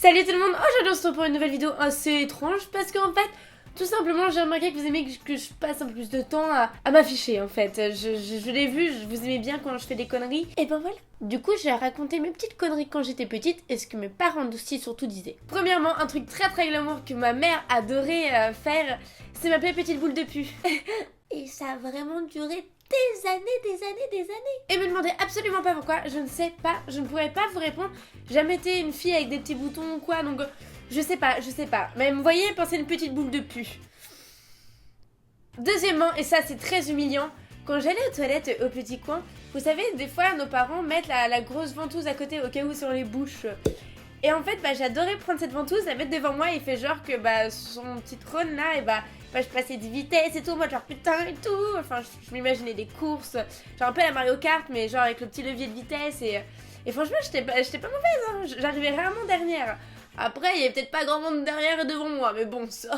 Salut tout le monde, aujourd'hui on se retrouve pour une nouvelle vidéo assez étrange parce qu'en fait, tout simplement j'ai remarqué que vous aimez que je passe un peu plus de temps à m'afficher en fait. Je l'ai vu, vous aimez bien quand je fais des conneries, et ben voilà. Du coup j'ai raconté mes petites conneries quand j'étais petite et ce que mes parents aussi surtout disaient. Premièrement, un truc très glamour que ma mère adorait faire, c'est m'appeler petite boule de pu. Et ça a vraiment duré des années. Et me demandez absolument pas pourquoi, je ne sais pas, je ne pourrais pas vous répondre. J'ai jamais été une fille avec des petits boutons ou quoi, donc je sais pas. Mais vous voyez, pensez une petite boule de pu. Deuxièmement, et ça c'est très humiliant, quand j'allais aux toilettes au petit coin, vous savez, des fois nos parents mettent la grosse ventouse à côté au cas où sur les bouches. Et en fait, j'adorais prendre cette ventouse, la mettre devant moi et fait genre que son petit trône là, et je passais des vitesses et tout, moi genre putain et tout. Enfin, je m'imaginais des courses, genre un peu la Mario Kart, mais genre avec le petit levier de vitesse. Et franchement, j'étais pas mauvaise, hein. J'arrivais rarement dernière. Après, il y avait peut-être pas grand monde derrière et devant moi, mais bon, ça.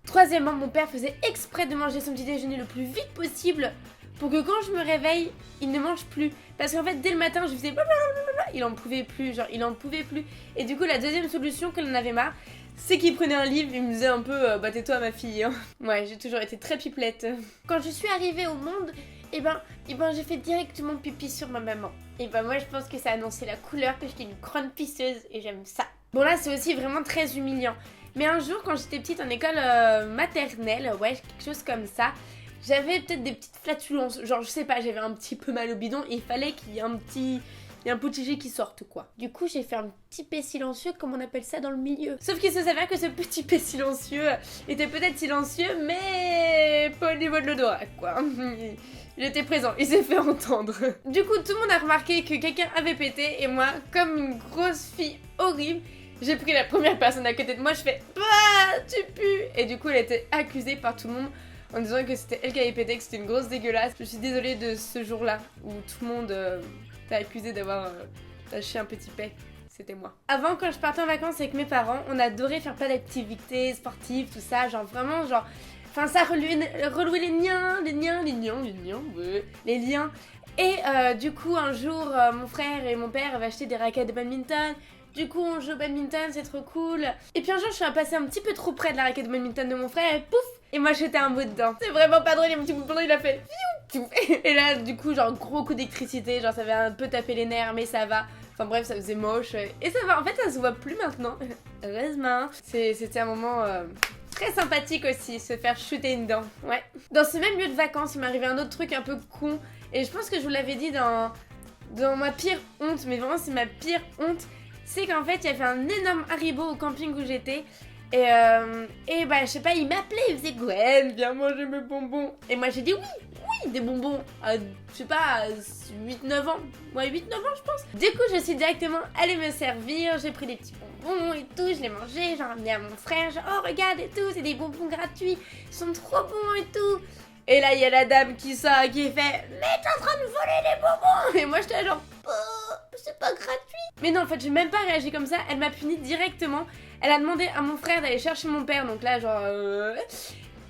Troisièmement, mon père faisait exprès de manger son petit déjeuner le plus vite possible pour que quand je me réveille, il ne mange plus. Parce qu'en fait, dès le matin, je faisais blablabla, il en pouvait plus, il en pouvait plus. Et du coup, la deuxième solution que l'on avait marre, c'est qu'il prenait un livre, il me disait un peu tais-toi ma fille. Hein. Ouais, j'ai toujours été très pipelette. Quand je suis arrivée au monde, j'ai fait directement pipi sur ma maman. Et moi, je pense que ça a annoncé la couleur que j'étais une grande pisseuse et j'aime ça. Bon, là, c'est aussi vraiment très humiliant. Mais un jour, quand j'étais petite en école maternelle, ouais, quelque chose comme ça, j'avais peut-être des petites flatulences, genre je sais pas, j'avais un petit peu mal au bidon et il fallait qu'il y ait un petit jet qui sorte quoi. Du coup j'ai fait un petit P silencieux comme on appelle ça dans le milieu. Sauf qu'il se s'avère que ce petit P silencieux était peut-être silencieux mais pas au niveau de l'odorat quoi. Il était présent, il s'est fait entendre. Du coup tout le monde a remarqué que quelqu'un avait pété et moi, comme une grosse fille horrible, j'ai pris la première personne à côté de moi, je fais « Bah, tu pues !» Et du coup elle était accusée par tout le monde en disant que c'était elle qui avait pété, que c'était une grosse dégueulasse. Je suis désolée de ce jour-là où tout le monde t'a accusé d'avoir lâché un petit pet. C'était moi. Avant, quand je partais en vacances avec mes parents, on adorait faire plein d'activités sportives, tout ça, genre vraiment, genre... Enfin, ça relouer les liens, ouais, les liens. Et du coup, un jour, mon frère et mon père avaient acheté des raquettes de badminton. Du coup, on joue au badminton, c'est trop cool. Et puis un jour, je suis passée un petit peu trop près de la raquette de badminton de mon frère et pouf! Et moi, j'étais un mot dedans. C'est vraiment pas drôle, et mon petit bout de pendant, il a fait fiou. Et là, du coup, genre, gros coup d'électricité, genre, ça avait un peu tapé les nerfs, mais ça va. Enfin bref, ça faisait moche. Et ça va, en fait, ça se voit plus maintenant. Heureusement. C'était un moment très sympathique aussi, se faire shooter une dent. Ouais. Dans ce même lieu de vacances, il m'est arrivé un autre truc un peu con. Et je pense que je vous l'avais dit dans ma pire honte, mais vraiment, c'est ma pire honte. C'est qu'en fait, il y avait un énorme Haribo au camping où j'étais. Et je sais pas, il m'appelait, il faisait Gwen, viens manger mes bonbons. Et moi j'ai dit oui, des bonbons à, je sais pas, 8-9 ans. Ouais, 8-9 ans, je pense. Du coup, je suis directement allée me servir, j'ai pris des petits bonbons et tout, je les mangeais, j'en ramenais à mon frère, genre, oh regarde et tout, c'est des bonbons gratuits, ils sont trop bons et tout. Et là, il y a la dame qui sort et qui fait « Mais t'es en train de voler des bonbons !» Et moi, j'étais genre « C'est pas gratuit !» Mais non, en fait, j'ai même pas réagi comme ça, elle m'a puni directement. Elle a demandé à mon frère d'aller chercher mon père, donc là, genre...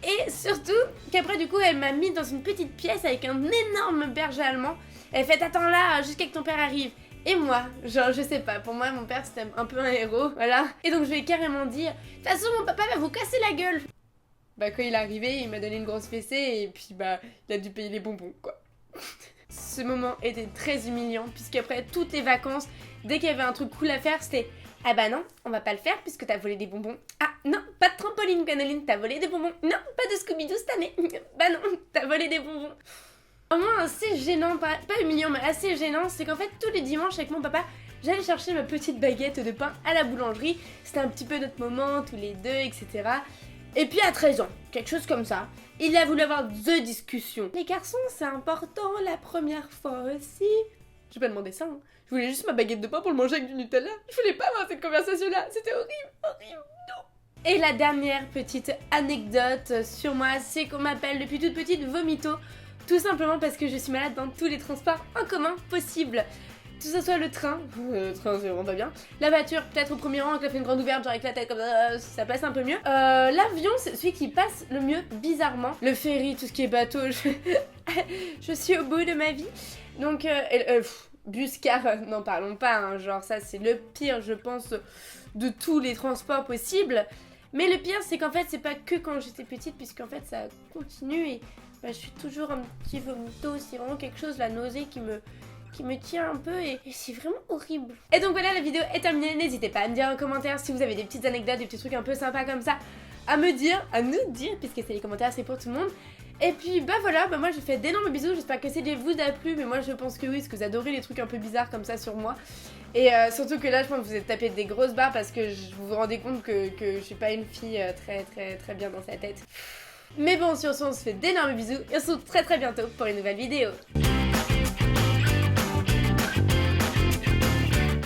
Et surtout, qu'après, du coup, elle m'a mis dans une petite pièce avec un énorme berger allemand. Elle fait « Attends là, jusqu'à que ton père arrive !» Et moi, genre, je sais pas, pour moi, mon père, c'était un peu un héros, voilà. Et donc, je lui ai carrément dit « De toute façon, mon papa va vous casser la gueule !» Quand il est arrivé, il m'a donné une grosse fessée et puis il a dû payer les bonbons quoi. Ce moment était très humiliant puisqu'après toutes les vacances, dès qu'il y avait un truc cool à faire, c'était « Ah bah non, on va pas le faire puisque t'as volé des bonbons. Ah non, pas de trampoline Canoline, t'as volé des bonbons. Non, pas de Scooby-Doo cette année. Bah non, t'as volé des bonbons. » Vraiment assez gênant, pas humiliant mais assez gênant, c'est qu'en fait tous les dimanches avec mon papa, j'allais chercher ma petite baguette de pain à la boulangerie. C'était un petit peu notre moment, tous les deux, etc. Et puis à 13 ans, quelque chose comme ça, il a voulu avoir 2 discussions. Les garçons, c'est important la première fois aussi. J'ai pas demandé ça, hein. Je voulais juste ma baguette de pain pour le manger avec du Nutella. Je voulais pas avoir cette conversation-là, c'était horrible, non. Et la dernière petite anecdote sur moi, c'est qu'on m'appelle depuis toute petite Vomito. Tout simplement parce que je suis malade dans tous les transports en commun possibles. Que ce soit le train c'est vraiment pas bien. La voiture, peut-être au premier rang, avec la fenêtre grande ouverte, genre avec la tête comme ça passe un peu mieux. L'avion, c'est celui qui passe le mieux, bizarrement. Le ferry, tout ce qui est bateau, je suis au bout de ma vie. Donc, bus, car n'en parlons pas, hein, genre ça c'est le pire je pense de tous les transports possibles. Mais le pire c'est qu'en fait c'est pas que quand j'étais petite, puisqu'en fait ça continue et bah, je suis toujours un petit vomito, c'est vraiment quelque chose, la nausée qui me tient un peu et c'est vraiment horrible. Et donc voilà, la vidéo est terminée, n'hésitez pas à me dire en commentaire si vous avez des petites anecdotes, des petits trucs un peu sympas comme ça à nous dire, puisque c'est les commentaires, c'est pour tout le monde. Et puis bah voilà, bah moi je fais d'énormes bisous, j'espère que cette vidéo vous a plu, mais moi je pense que oui, parce que vous adorez les trucs un peu bizarres comme ça sur moi. Et surtout que là je pense que vous êtes tapé des grosses barres parce que vous vous rendez compte que je suis pas une fille très bien dans sa tête. Mais bon, sur ce on se fait d'énormes bisous et on se retrouve très bientôt pour une nouvelle vidéo.